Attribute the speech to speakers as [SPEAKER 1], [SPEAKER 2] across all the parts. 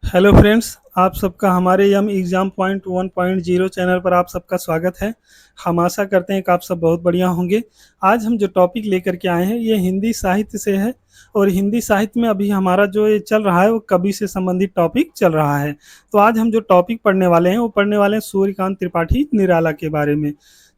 [SPEAKER 1] Hello friends, आप सबका हमारे यम एग्ज़ाम पॉइंट 1.0 चैनल पर आप सबका स्वागत है। हम आशा करते हैं कि आप सब बहुत बढ़िया होंगे। आज हम जो टॉपिक लेकर के आए हैं ये हिंदी साहित्य से है और हिंदी साहित्य में अभी हमारा जो ये चल रहा है वो कवि से संबंधित टॉपिक चल रहा है। तो आज हम जो टॉपिक पढ़ने वाले हैं वो पढ़ने वाले हैं सूर्यकांत त्रिपाठी निराला के बारे में।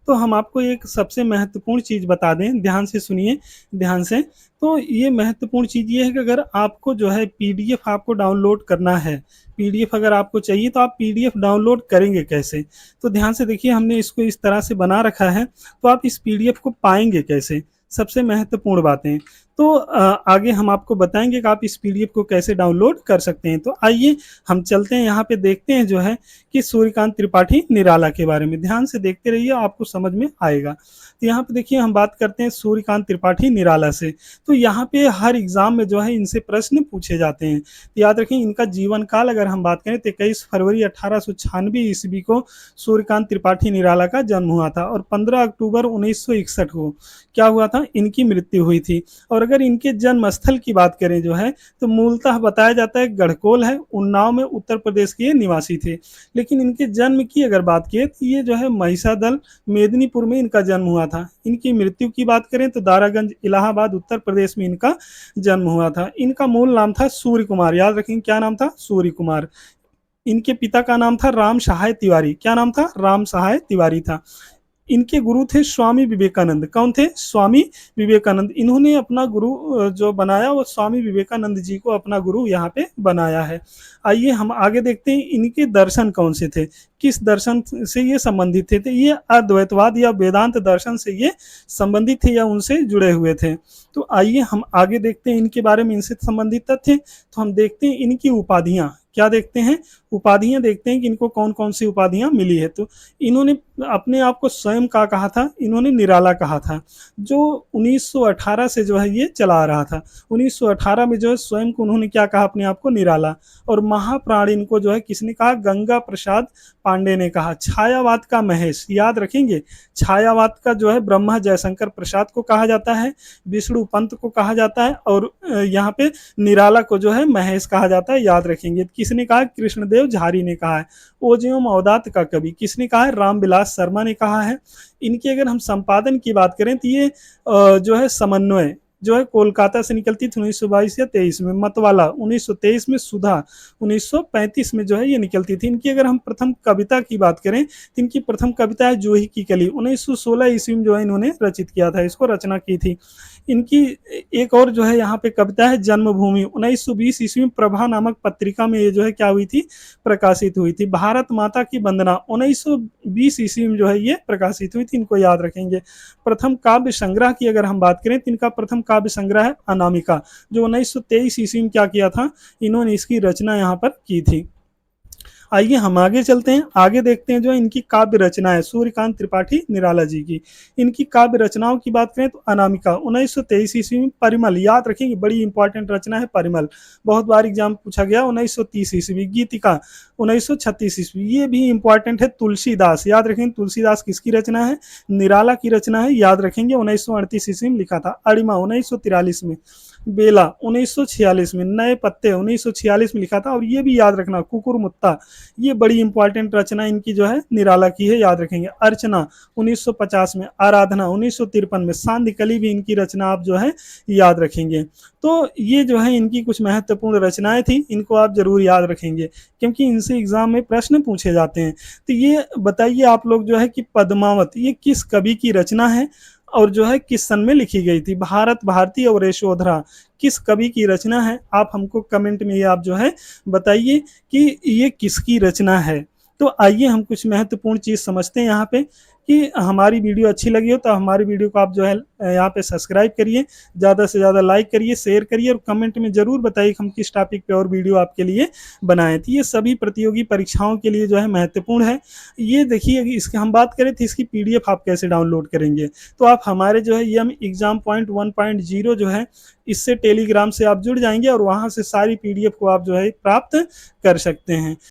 [SPEAKER 1] तो हम आपको एक सबसे महत्वपूर्ण चीज़ बता दें, ध्यान से सुनिए, ध्यान से। तो ये महत्वपूर्ण चीज़ ये है कि अगर आपको जो है पीडीएफ आपको डाउनलोड करना है, पीडीएफ अगर आपको चाहिए तो आप पीडीएफ डाउनलोड करेंगे कैसे? तो ध्यान से देखिए, हमने इसको इस तरह से बना रखा है, तो आप इस पीडीएफ को पाएंगे कैसे? सबसे महत्वपूर्ण बातें। तो आगे हम आपको बताएंगे कि आप इस पीडीएफ को कैसे डाउनलोड कर सकते हैं। तो आइए हम चलते हैं, यहाँ पे देखते हैं जो है कि सूर्यकांत त्रिपाठी निराला के बारे में। ध्यान से देखते रहिए, आपको समझ में आएगा। तो यहाँ पे देखिए, हम बात करते हैं सूर्यकांत त्रिपाठी निराला से। तो यहाँ पे हर एग्जाम में जो है इनसे प्रश्न पूछे जाते हैं। तो याद रखें, इनका जीवन काल अगर हम बात करें तो 21 फरवरी 1896 ईस्वी को सूर्यकांत त्रिपाठी निराला का जन्म हुआ था और 15 अक्टूबर 1961 को क्या हुआ था, इनकी मृत्यु हुई थी। और अगर इनके जन्म स्थल की बात करें जो है, तो मूलतः बताया जाता है गढ़कोल है, उन्नाव में उत्तर प्रदेश के ये निवासी थे। लेकिन इनके जन्म की अगर बात किए तो ये जो है महिषादल मेदिनीपुर में इनका जन्म हुआ था। इनकी मृत्यु की बात करें तो दारागंज इलाहाबाद उत्तर प्रदेश में इनका जन्म हुआ था। इनका मूल नाम था सूर्य कुमार, याद रखेंगे क्या नाम था, सूर्य कुमार। इनके पिता का नाम था राम सहाय तिवारी, क्या नाम था, राम सहाय तिवारी था। इनके गुरु थे स्वामी विवेकानंद। कौन थे, स्वामी विवेकानंद। इन्होंने अपना गुरु जो बनाया वो स्वामी विवेकानंद जी को अपना गुरु यहाँ पे बनाया है। आइए हम आगे देखते हैं, इनके दर्शन कौन से थे, किस दर्शन से ये संबंधित थे। तो ये अद्वैतवाद या वेदांत दर्शन से ये संबंधित थे या उनसे जुड़े हुए थे। तो आइए हम आगे देखते हैं इनके बारे में, इनसे संबंधित तथ्य। तो हम देखते हैं इनकी उपाधियां, क्या देखते हैं, उपाधियां देखते हैं कि इनको कौन कौन सी उपाधियां मिली है। तो इन्होंने अपने आप को स्वयं का कहा था, इन्होंने निराला कहा था, जो 1918 से जो है ये चला आ रहा था। 1918 में जो है स्वयं को उन्होंने क्या कहा, अपने आप को निराला। और महाप्राण इनको जो है किसने कहा, गंगा प्रसाद पांडे ने कहा। छायावाद का महेश, याद रखेंगे, छायावाद का जो है ब्रह्मा जयशंकर प्रसाद को कहा जाता है, विष्णु पंत को कहा जाता है, और यहाँ पे निराला को जो है महेश कहा जाता है, याद रखेंगे। किसने कहा, कृष्णदेव झारी ने कहा है। ओजियम अवदात का कवि किसने कहा है, रामविलास शर्मा ने कहा है। इनकी अगर हम संपादन की बात करें तो ये जो है समन्वय जो है कोलकाता से निकलती थी 1922 या 23 में, मतवाला 1923 में, सुधा 1935 में जो है ये निकलती थी। इनकी अगर हम प्रथम कविता की बात करें तो इनकी प्रथम कविता है जूही की कली, 1916 ईस्वी में जो है इन्होंने रचित किया था, इसको रचना की थी। इनकी एक और जो है यहाँ पे कविता है जन्मभूमि, 1920 ईस्वी में प्रभा नामक पत्रिका में ये जो है क्या हुई थी, प्रकाशित हुई थी। भारत माता की वंदना 1920 ईस्वी में जो है ये प्रकाशित हुई थी, इनको याद रखेंगे। प्रथम काव्य संग्रह की अगर हम बात करें तो इनका प्रथम काव्य संग्रह है अनामिका, जो 1923 ईस्वी में क्या किया था, इन्होंने इसकी रचना यहाँ पर की थी। आइए हम आगे चलते हैं, आगे देखते हैं जो इनकी काव्य रचना है सूर्यकांत त्रिपाठी निराला जी की। इनकी काव्य रचनाओं की बात करें तो अनामिका 1923 ईस्वी में, परिमल, याद रखेंगे बड़ी इंपॉर्टेंट रचना है परिमल, बहुत बार एग्जाम पूछा गया, 1930 ईस्वी। गीतिका 1936 ईस्वी, ये भी इंपॉर्टेंट है। तुलसीदास, याद रखेंगे तुलसीदास किसकी रचना है, निराला की रचना है, याद रखेंगे, 1938 ईस्वी में लिखा था। अरिमा 1943 में, बेला 1946 में, नए पत्ते 1946 में लिखा था। और ये भी याद रखना, कुकुर मुत्ता, ये बड़ी इंपॉर्टेंट रचना इनकी जो है निराला की है, याद रखेंगे। अर्चना 1950 में, आराधना 1953 में, सांध्य कली भी इनकी रचना आप जो है याद रखेंगे। तो ये जो है इनकी कुछ महत्वपूर्ण रचनाएं थी, इनको आप जरूर याद रखेंगे क्योंकि इनसे एग्जाम में प्रश्न पूछे जाते हैं। तो ये बताइए आप लोग जो है कि पद्मावत ये किस कवि की रचना है और जो है किस सन में लिखी गई थी। भारत भारती और यशोधरा किस कवि की रचना है, आप हमको कमेंट में ये आप जो है बताइए कि ये किसकी रचना है। तो आइए हम कुछ महत्वपूर्ण चीज़ समझते हैं यहाँ पे कि हमारी वीडियो अच्छी लगी हो तो हमारी वीडियो को आप जो है यहाँ पे सब्सक्राइब करिए, ज़्यादा से ज़्यादा लाइक करिए, शेयर करिए और कमेंट में ज़रूर बताइए कि हम किस टॉपिक पे और वीडियो आपके लिए बनाएं। तो ये सभी प्रतियोगी परीक्षाओं के लिए जो है महत्वपूर्ण है। ये देखिए, इसकी हम बात करें तो इसकी पीडीएफ आप कैसे डाउनलोड करेंगे। तो आप हमारे जो है यम एग्जाम पॉइंट 1.0 जो है इससे टेलीग्राम से आप जुड़ जाएंगे और वहाँ से सारी पीडीएफ को आप जो है प्राप्त कर सकते हैं।